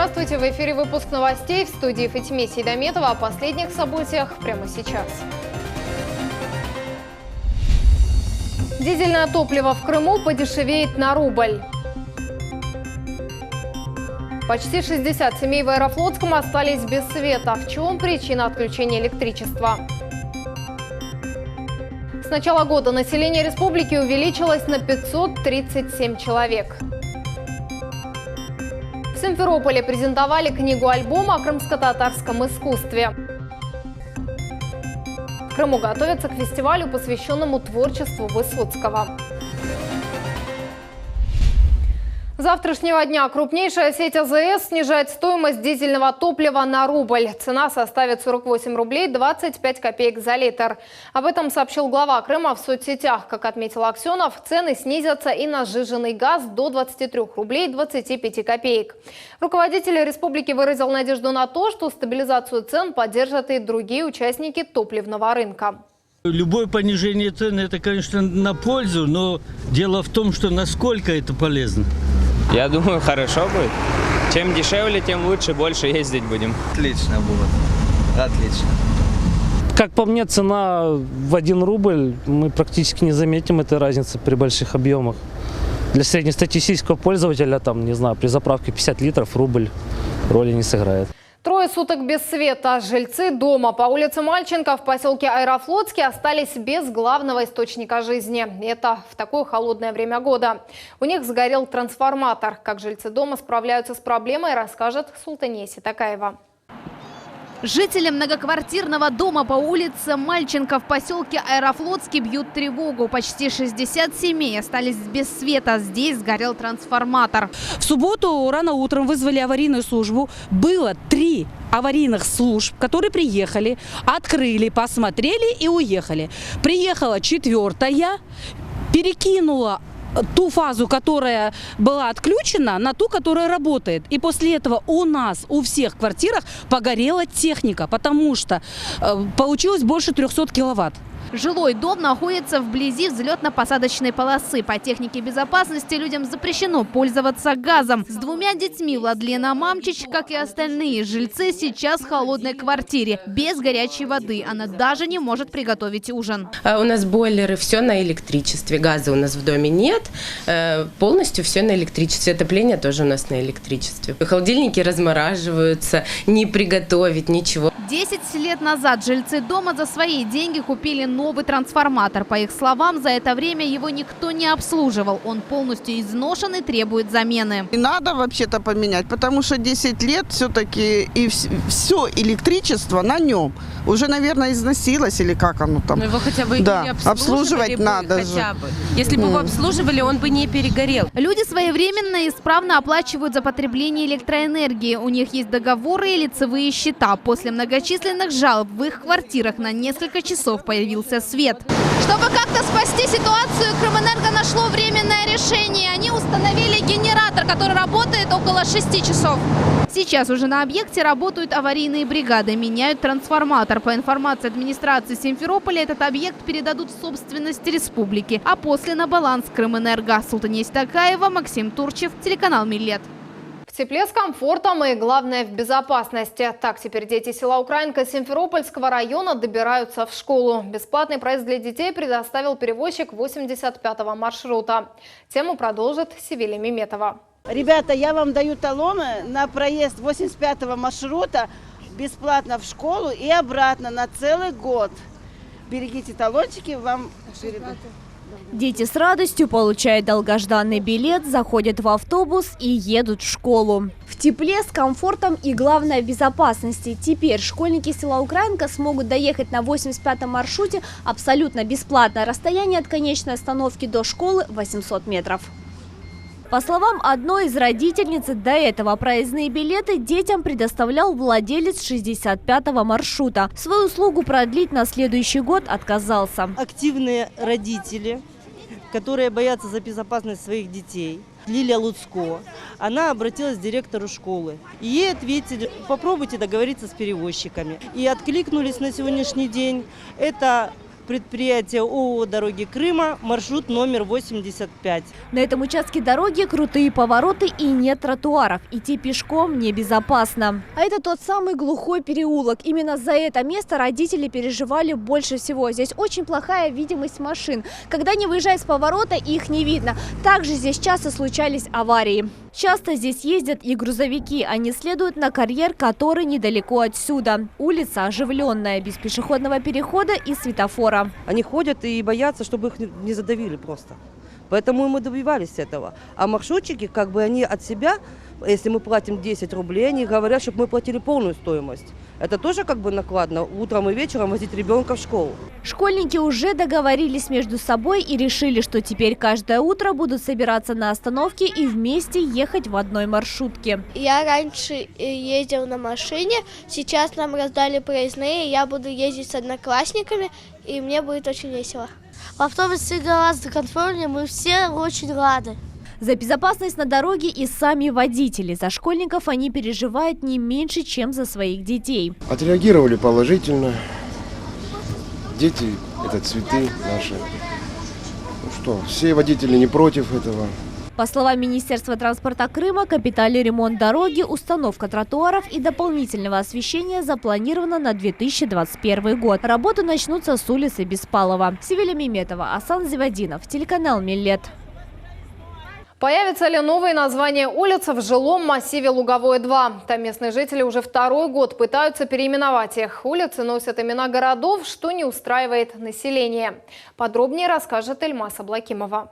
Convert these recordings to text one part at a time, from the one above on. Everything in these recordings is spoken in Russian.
Здравствуйте! В эфире выпуск новостей в студии Фатиме Сейдометова. О последних событиях прямо сейчас. Дизельное топливо в Крыму подешевеет на рубль. Почти 60 семей в Аэрофлотском остались без света. В чем причина отключения электричества? С начала года население республики увеличилось на 537 человек. В Симферополе презентовали книгу-альбом о крымско-татарском искусстве. В Крыму готовятся к фестивалю, посвященному творчеству Высоцкого. С завтрашнего дня крупнейшая сеть АЗС снижает стоимость дизельного топлива на рубль. Цена составит 48 рублей 25 копеек за литр. Об этом сообщил глава Крыма в соцсетях. Как отметил Аксенов, цены снизятся и на сжиженный газ до 23 рублей 25 копеек. Руководитель республики выразил надежду на то, что стабилизацию цен поддержат и другие участники топливного рынка. Любое понижение цен – это, конечно, на пользу, но дело в том, что насколько это полезно. Я думаю, хорошо будет. Чем дешевле, тем лучше, больше ездить будем. Отлично будет. Отлично. Как по мне, цена в 1 рубль, мы практически не заметим этой разницы при больших объемах. Для среднестатистического пользователя, там, не знаю, при заправке 50 литров рубль роли не сыграет. Трое суток без света. Жильцы дома по улице Мальченко в поселке Аэрофлотский остались без главного источника жизни. Это в такое холодное время года. У них сгорел трансформатор. Как жильцы дома справляются с проблемой, расскажет Султания Ситакаева. Жители многоквартирного дома по улице Мальченко в поселке Аэрофлотский бьют тревогу. Почти 60 семей остались без света. Здесь сгорел трансформатор. В субботу рано утром вызвали аварийную службу. Было 3 аварийных служб, которые приехали, открыли, посмотрели и уехали. Приехала 4-я, перекинула ту фазу, которая была отключена, на ту, которая работает. И после этого у нас, у всех в квартирах погорела техника, потому что получилось больше 300 киловатт. Жилой дом находится вблизи взлетно-посадочной полосы. По технике безопасности людям запрещено пользоваться газом. С 2 детьми Владлена Мамчич, как и остальные жильцы, сейчас в холодной квартире. Без горячей воды. Она даже не может приготовить ужин. У нас бойлеры, все на электричестве. Газа у нас в доме нет. Полностью все на электричестве. Отопление тоже у нас на электричестве. Холодильники размораживаются. Не приготовить, ничего. 10 лет назад жильцы дома за свои деньги купили новый трансформатор. По их словам, за это время его никто не обслуживал. Он полностью изношен и требует замены. И надо вообще-то поменять, потому что 10 лет все-таки и все электричество на нем уже, наверное, износилось или как оно там. Но его хотя бы обслуживать надо хотя бы. Если бы его обслуживали, он бы не перегорел. Люди своевременно и исправно оплачивают за потребление электроэнергии. У них есть договоры и лицевые счета. После многочисленных жалоб в их квартирах на несколько часов появился свет. Чтобы как-то спасти ситуацию, Крымэнерго нашло временное решение. Они установили генератор, который работает около 6 часов. Сейчас уже на объекте работают аварийные бригады, меняют трансформатор. По информации администрации Симферополя, этот объект передадут в собственность республики, а после на баланс Крымэнерго. Султания Ситакаева, Максим Турчев, телеканал Милет. В тепле с комфортом и, главное, в безопасности. Так теперь дети села Украинка Симферопольского района добираются в школу. Бесплатный проезд для детей предоставил перевозчик 85-го маршрута. Тему продолжит Севилия Меметова. Ребята, я вам даю талоны на проезд 85-го маршрута бесплатно в школу и обратно на целый год. Берегите талончики, вам передадут. Дети с радостью получают долгожданный билет, заходят в автобус и едут в школу. В тепле, с комфортом и, главное, в безопасности. Теперь школьники села Украинка смогут доехать на 85-м маршруте абсолютно бесплатно. Расстояние от конечной остановки до школы 800 метров. По словам одной из родительниц, до этого проездные билеты детям предоставлял владелец 65-го маршрута. Свою услугу продлить на следующий год отказался. Активные родители, которые боятся за безопасность своих детей. Лилия Луцко, она обратилась к директору школы. И ей ответили: попробуйте договориться с перевозчиками. И откликнулись на сегодняшний день. Это предприятие ООО «Дороги Крыма», маршрут номер 85. На этом участке дороги крутые повороты и нет тротуаров. Идти пешком небезопасно. А это тот самый глухой переулок. Именно за это место родители переживали больше всего. Здесь очень плохая видимость машин. Когда они выезжают с поворота, их не видно. Также здесь часто случались аварии. Часто здесь ездят и грузовики. Они следуют на карьер, который недалеко отсюда. Улица оживленная, без пешеходного перехода и светофора. Они ходят и боятся, чтобы их не задавили просто. Поэтому мы добивались этого. А маршрутчики, как бы они от себя, если мы платим 10 рублей, они говорят, чтобы мы платили полную стоимость. Это тоже как бы накладно, утром и вечером возить ребенка в школу. Школьники уже договорились между собой и решили, что теперь каждое утро будут собираться на остановке и вместе ехать в одной маршрутке. Я раньше ездил на машине, сейчас нам раздали проездные, я буду ездить с одноклассниками, и мне будет очень весело. В автобусе гораздо комфортнее, мы все очень рады. За безопасность на дороге и сами водители. За школьников они переживают не меньше, чем за своих детей. Отреагировали положительно. Дети – это цветы наши. Ну что, все водители не против этого. По словам Министерства транспорта Крыма, капитальный ремонт дороги, установка тротуаров и дополнительного освещения запланировано на 2021 год. Работы начнутся с улицы Беспалова. Севиля Меметова, Асан Зивадинов, телеканал Миллет. Появится ли новое название улицы в жилом массиве Луговое 2? Там местные жители уже второй год пытаются переименовать их. Улицы носят имена городов, что не устраивает население. Подробнее расскажет Эльмас Аблакимова.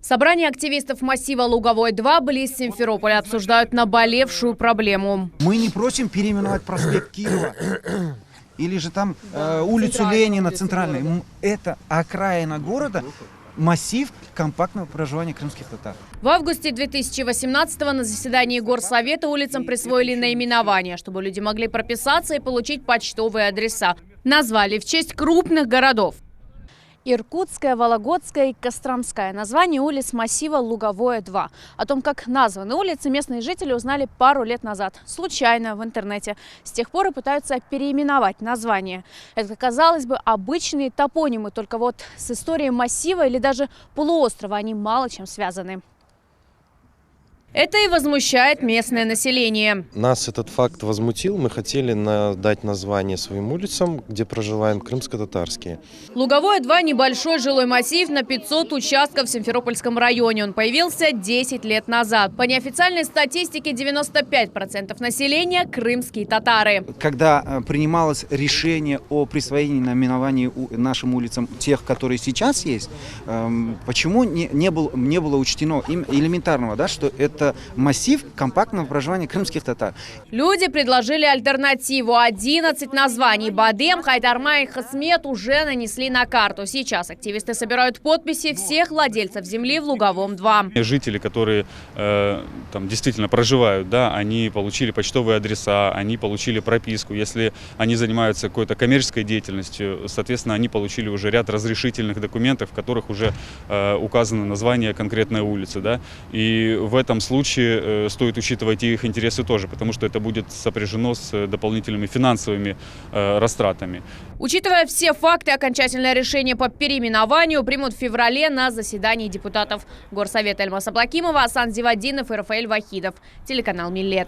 Собрание активистов массива Луговой 2 близ Симферополя обсуждают наболевшую проблему. Мы не просим переименовать проспект Кирова или же там улицу Ленина, центральную. Это окраина города. Массив компактного проживания крымских татар. В августе 2018-го на заседании Горсовета улицам присвоили наименование, чтобы люди могли прописаться и получить почтовые адреса. Назвали в честь крупных городов. Иркутская, Вологодская и Костромская. Название улиц массива Луговое 2. О том, как названы улицы, местные жители узнали пару лет назад. Случайно в интернете. С тех пор и пытаются переименовать название. Это, казалось бы, обычные топонимы, только вот с историей массива или даже полуострова они мало чем связаны. Это и возмущает местное население. Нас этот факт возмутил. Мы хотели дать название своим улицам, где проживаем, крымско-татарские. Луговое 2 – небольшой жилой массив на 500 участков в Симферопольском районе. Он появился 10 лет назад. По неофициальной статистике 95% населения – крымские татары. Когда принималось решение о присвоении наименований нашим улицам тех, которые сейчас есть, почему не было учтено элементарного, да, что это массив компактного проживания крымских татар. Люди предложили альтернативу. 11 названий. Бадем, Хайдарма и Хасмет уже нанесли на карту. Сейчас активисты собирают подписи всех владельцев земли в Луговом 2. Жители, которые там действительно проживают, да, они получили почтовые адреса, они получили прописку. Если они занимаются какой-то коммерческой деятельностью, соответственно, они получили уже ряд разрешительных документов, в которых уже указано название конкретной улицы. Да. И в этом случае стоит учитывать и их интересы тоже, потому что это будет сопряжено с дополнительными финансовыми растратами. Учитывая все факты, окончательное решение по переименованию примут в феврале на заседании депутатов Горсовета. Эльмас Аблакимова, Асан Зивадинов и Рафаэль Вахидов. Телеканал Миллет.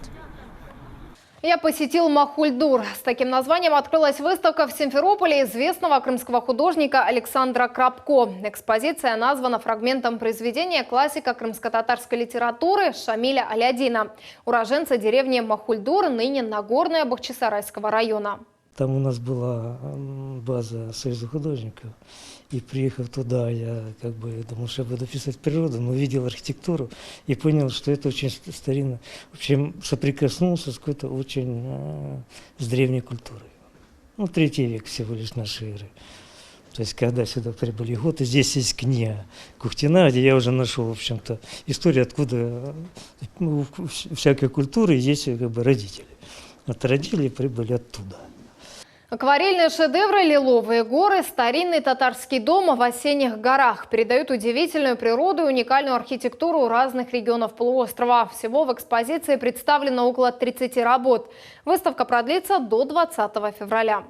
Я посетил Махульдур. С таким названием открылась выставка в Симферополе известного крымского художника Александра Крапко. Экспозиция названа фрагментом произведения классика крымско-татарской литературы Шамиля Алядина, уроженца деревни Махульдур, ныне Нагорная Бахчисарайского района. Там у нас была база Союза художников. И приехав туда, я думал, что я буду писать природу, но увидел архитектуру и понял, что это очень старинно. В общем, соприкоснулся с какой-то очень с древней культурой. 3 век всего лишь нашей эры. То есть, когда сюда прибыли готы, здесь есть книга Кухтина, где я уже нашел, в общем-то, историю, откуда у всякой культуры есть родители. Вот родители прибыли оттуда. Акварельные шедевры, лиловые горы, старинный татарский дом в осенних горах передают удивительную природу и уникальную архитектуру разных регионов полуострова. Всего в экспозиции представлено около 30 работ. Выставка продлится до 20 февраля.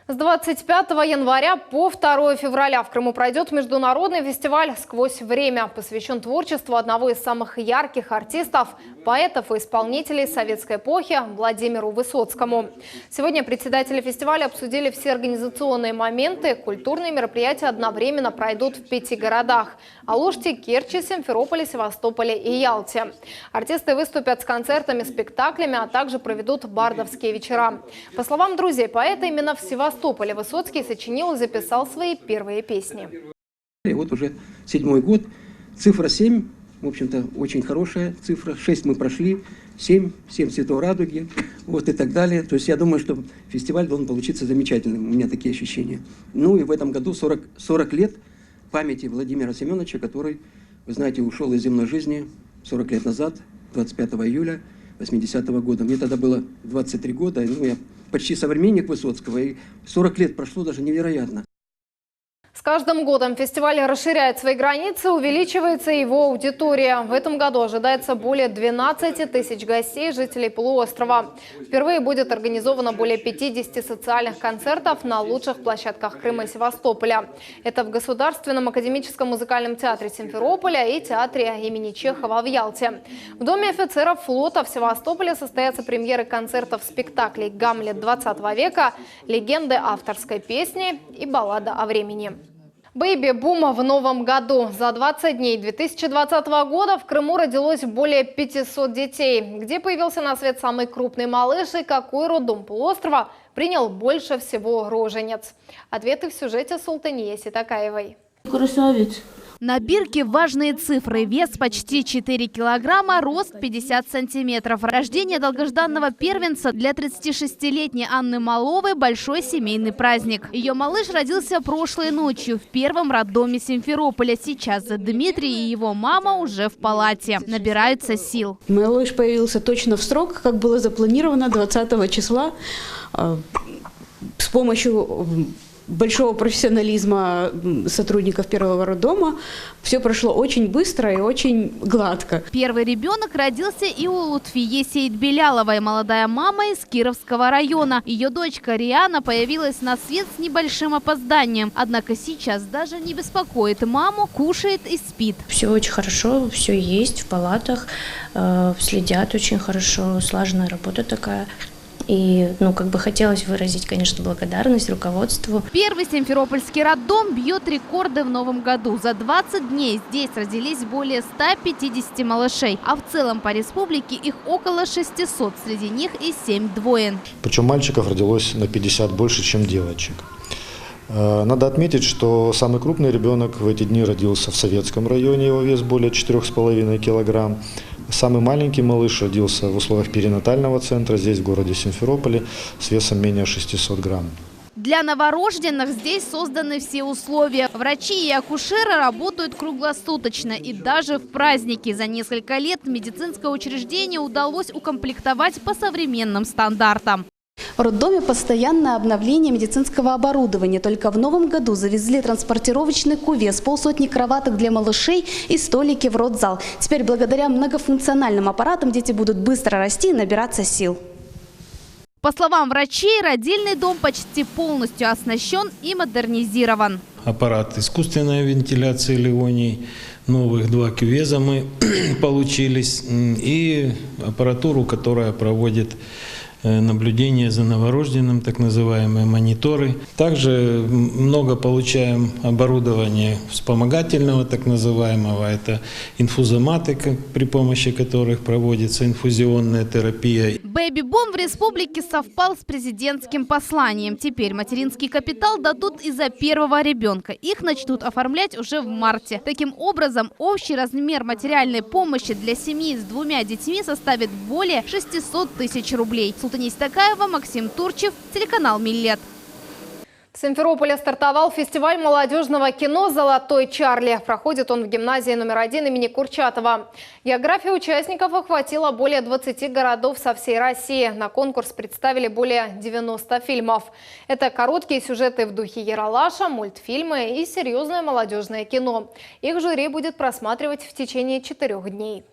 С 25 января по 2 февраля в Крыму пройдет международный фестиваль «Сквозь время». Посвящен творчеству одного из самых ярких артистов, поэтов и исполнителей советской эпохи Владимиру Высоцкому. Сегодня председатели фестиваля обсудили все организационные моменты. Культурные мероприятия одновременно пройдут в 5 городах – Алуште, Керчи, Симферополе, Севастополе и Ялте. Артисты выступят с концертами, спектаклями, а также проведут бардовские вечера. По словам друзей поэта, именно в Севастополе Высоцкий сочинил и записал свои первые песни. И вот уже 7-й год. Цифра 7, в общем-то, очень хорошая цифра. 6 мы прошли, 7 цветов радуги, вот и так далее. То есть я думаю, что фестиваль должен получиться замечательным. У меня такие ощущения. Ну и в этом году 40 лет памяти Владимира Семеновича, который, вы знаете, ушел из земной жизни 40 лет назад, 25 июля 80-го года. Мне тогда было 23 года, ну я почти современник Высоцкого, и 40 лет прошло, даже невероятно. С каждым годом фестиваль расширяет свои границы, увеличивается его аудитория. В этом году ожидается более 12 тысяч гостей, жителей полуострова. Впервые будет организовано более 50 социальных концертов на лучших площадках Крыма и Севастополя. Это в Государственном академическом музыкальном театре Симферополя и театре имени Чехова в Ялте. В Доме офицеров флота в Севастополе состоятся премьеры концертов спектаклей «Гамлет 20 века», «Легенды авторской песни» и «Баллада о времени». Бэйби-бума в новом году. За 20 дней 2020 года в Крыму родилось более 500 детей. Где появился на свет самый крупный малыш и какой роддом полуострова принял больше всего роженец? Ответы в сюжете Султании Ситакаевой. Красавец. На бирке важные цифры. Вес почти 4 килограмма, рост 50 сантиметров. Рождение долгожданного первенца для 36-летней Анны Маловой – большой семейный праздник. Ее малыш родился прошлой ночью в первом роддоме Симферополя. Сейчас Дмитрий и его мама уже в палате. Набираются сил. Малыш появился точно в срок, как было запланировано, 20 числа. С помощью большого профессионализма сотрудников первого роддома все прошло очень быстро и очень гладко. Первый ребенок родился и у Лутфии Сейдбеляловой, молодая мама из Кировского района. Ее дочка Риана появилась на свет с небольшим опозданием. Однако сейчас даже не беспокоит маму, кушает и спит. Все очень хорошо, все есть в палатах, следят очень хорошо, слаженная работа такая. И, хотелось выразить, конечно, благодарность руководству. Первый симферопольский роддом бьет рекорды в новом году. За 20 дней здесь родились более 150 малышей. А в целом по республике их около 600. Среди них и 7 двоен. Причем мальчиков родилось на 50 больше, чем девочек. Надо отметить, что самый крупный ребенок в эти дни родился в Советском районе. Его вес более 4,5 килограмм. Самый маленький малыш родился в условиях перинатального центра, здесь, в городе Симферополе, с весом менее 600 грамм. Для новорожденных здесь созданы все условия. Врачи и акушеры работают круглосуточно и даже в праздники. За несколько лет медицинское учреждение удалось укомплектовать по современным стандартам. В роддоме постоянное обновление медицинского оборудования. Только в новом году завезли транспортировочный кувес, полсотни кроваток для малышей и столики в родзал. Теперь благодаря многофункциональным аппаратам дети будут быстро расти и набираться сил. По словам врачей, родильный дом почти полностью оснащен и модернизирован. Аппарат искусственной вентиляции Леоний, новых 2 кювеза мы получились, и аппаратуру, которая проводит наблюдение за новорожденным, так называемые мониторы. Также много получаем оборудования вспомогательного, так называемого. Это инфузоматы, при помощи которых проводится инфузионная терапия. Бэйби-бум в республике совпал с президентским посланием. Теперь материнский капитал дадут и за первого ребенка. Их начнут оформлять уже в марте. Таким образом, общий размер материальной помощи для семьи с 2 детьми составит более 600 тысяч рублей. Султания Ситакаева, Максим Турчев, телеканал Миллет. В Симферополе стартовал фестиваль молодежного кино «Золотой Чарли». Проходит он в гимназии номер 1 имени Курчатова. География участников охватила более 20 городов со всей России. На конкурс представили более 90 фильмов. Это короткие сюжеты в духе Ералаша, мультфильмы и серьезное молодежное кино. Их жюри будет просматривать в течение 4 дней.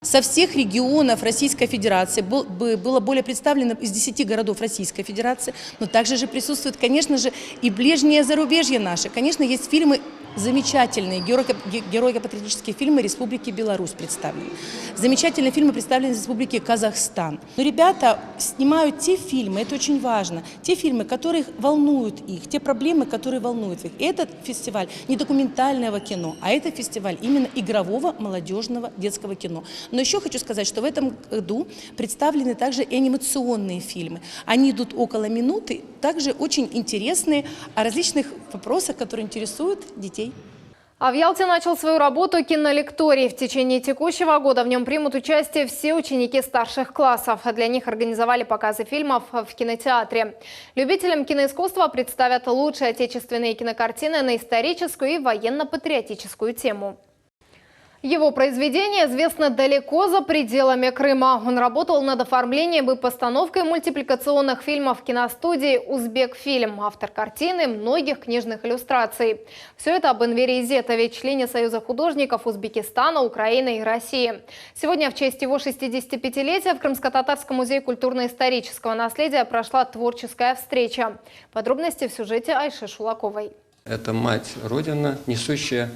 Со всех регионов Российской Федерации было более представлено из 10 городов Российской Федерации, но также же присутствует, конечно же, и ближнее зарубежье наше. Конечно, есть фильмы замечательные, героико-патриотические фильмы Республики Беларусь представлены. Замечательные фильмы представлены из Республики Казахстан. Но ребята снимают те фильмы, это очень важно, те фильмы, которые волнуют их, те проблемы, которые волнуют их. И этот фестиваль не документального кино, а это фестиваль именно игрового, молодежного, детского кино. Но еще хочу сказать, что в этом году представлены также и анимационные фильмы. Они идут около минуты, также очень интересные, о различных вопросах, которые интересуют детей. А в Ялте начал свою работу кинолекторий. В течение текущего года в нем примут участие все ученики старших классов. Для них организовали показы фильмов в кинотеатре. Любителям киноискусства представят лучшие отечественные кинокартины на историческую и военно-патриотическую тему. Его произведение известно далеко за пределами Крыма. Он работал над оформлением и постановкой мультипликационных фильмов в киностудии «Узбекфильм». Автор картины, многих книжных иллюстраций. Все это об Энвере Изетове, члене Союза художников Узбекистана, Украины и России. Сегодня в честь его 65-летия в Крымско-Татарском музее культурно-исторического наследия прошла творческая встреча. Подробности в сюжете Айши Шулаковой. Это мать Родина, несущая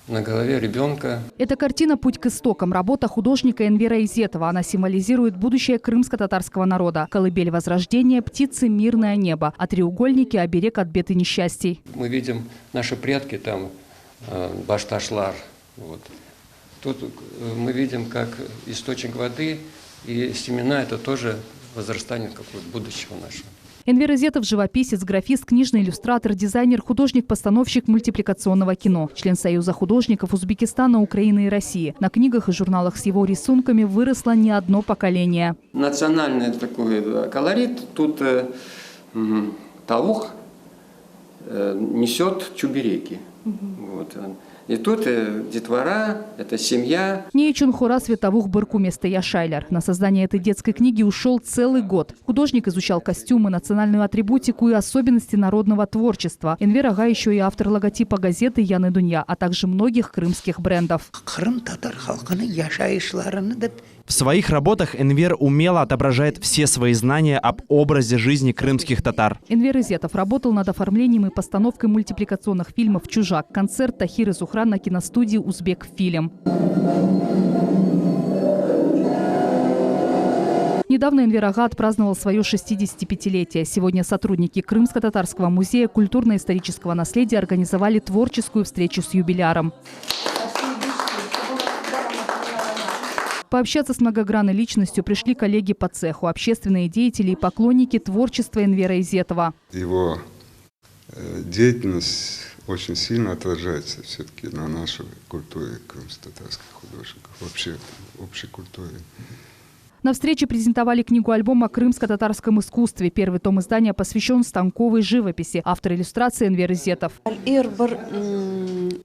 на голове ребенка. Эта картина «Путь к истокам» – работа художника Энвера Изетова. Она символизирует будущее крымско-татарского народа. Колыбель возрождения, птицы, мирное небо, а треугольники – оберег от бед и несчастий. Мы видим наши предки там, Башташлар. Вот. Тут мы видим, как источник воды и семена – это тоже возрастание какого-то будущего нашего. Энвер Изетов – живописец, графист, книжный иллюстратор, дизайнер, художник-постановщик мультипликационного кино. Член Союза художников Узбекистана, Украины и России. На книгах и журналах с его рисунками выросло не одно поколение. Национальный такой колорит. Тут Таух несет чубереки. Вот. И тут детвора, это семья. Нейчун Хора Световух Баркуместа Яшайлер. На создание этой детской книги ушел целый год. Художник изучал костюмы, национальную атрибутику и особенности народного творчества. Энвер Ага еще и автор логотипа газеты Яны Дунья, а также многих крымских брендов. В своих работах Энвер умело отображает все свои знания об образе жизни крымских татар. Энвер Изетов работал над оформлением и постановкой мультипликационных фильмов «Чужак», концерт Тахир и Зухран на киностудии «Узбекфильм». Недавно Энвер Ага отпраздновал свое 65-летие. Сегодня сотрудники Крымско-Татарского музея культурно-исторического наследия организовали творческую встречу с юбиляром. Пообщаться с многогранной личностью пришли коллеги по цеху, общественные деятели и поклонники творчества Энвера Изетова. Его деятельность очень сильно отражается все-таки на нашей культуре крымско-татарских художников, вообще общей культуре. На встрече презентовали книгу-альбом о крымско-татарском искусстве. Первый том издания посвящен станковой живописи. Автор иллюстрации Энвер Изетов.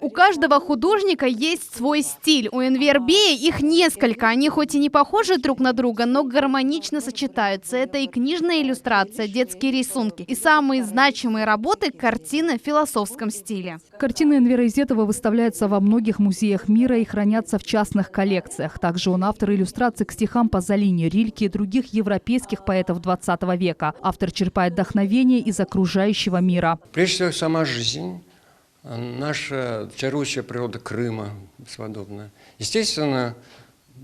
У каждого художника есть свой стиль. У Энвербея их несколько. Они хоть и не похожи друг на друга, но гармонично сочетаются. Это и книжная иллюстрация, детские рисунки. И самые значимые работы – картины в философском стиле. Картины Энвера Изетова выставляются во многих музеях мира и хранятся в частных коллекциях. Также он автор иллюстраций к стихам Пазолини, Рильке и других европейских поэтов 20 века. Автор черпает вдохновение из окружающего мира. Прежде всего, сама жизнь, наша чарующая природа Крыма бесподобная. Естественно,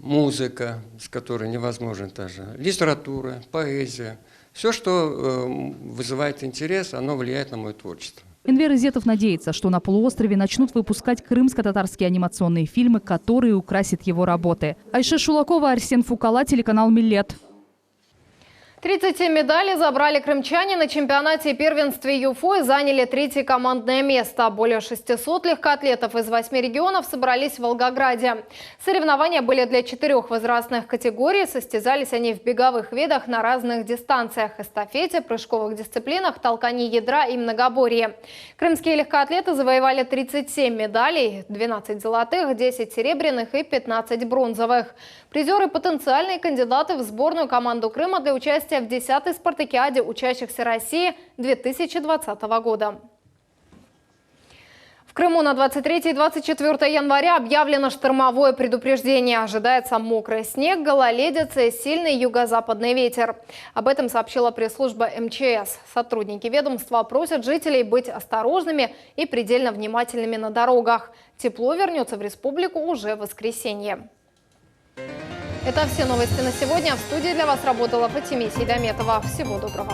музыка, с которой невозможно даже, литература, поэзия. Все, что вызывает интерес, оно влияет на мое творчество. Энвер Изетов надеется, что на полуострове начнут выпускать крымско-татарские анимационные фильмы, которые украсят его работы. Айша Шулакова, Арсен Фукала, телеканал «Миллет». 37 медалей забрали крымчане на чемпионате и первенстве ЮФО и заняли 3-е командное место. Более 600 легкоатлетов из 8 регионов собрались в Волгограде. Соревнования были для 4 возрастных категорий. Состязались они в беговых видах на разных дистанциях – эстафете, прыжковых дисциплинах, толкании ядра и многоборье. Крымские легкоатлеты завоевали 37 медалей – 12 золотых, 10 серебряных и 15 бронзовых. Призеры – потенциальные кандидаты в сборную команду Крыма для участия в 10-й спартакиаде учащихся России 2020 года. В В Крыму на 23 и 24 января объявлено штормовое предупреждение. Ожидается мокрый снег, гололедица и сильный юго-западный ветер. Об этом сообщила пресс-служба МЧС. Сотрудники ведомства просят жителей быть осторожными и предельно внимательными на дорогах. Тепло вернется в республику уже в воскресенье. Это все новости на сегодня. В студии для вас работала Фатиме Сейдометова. Всего доброго.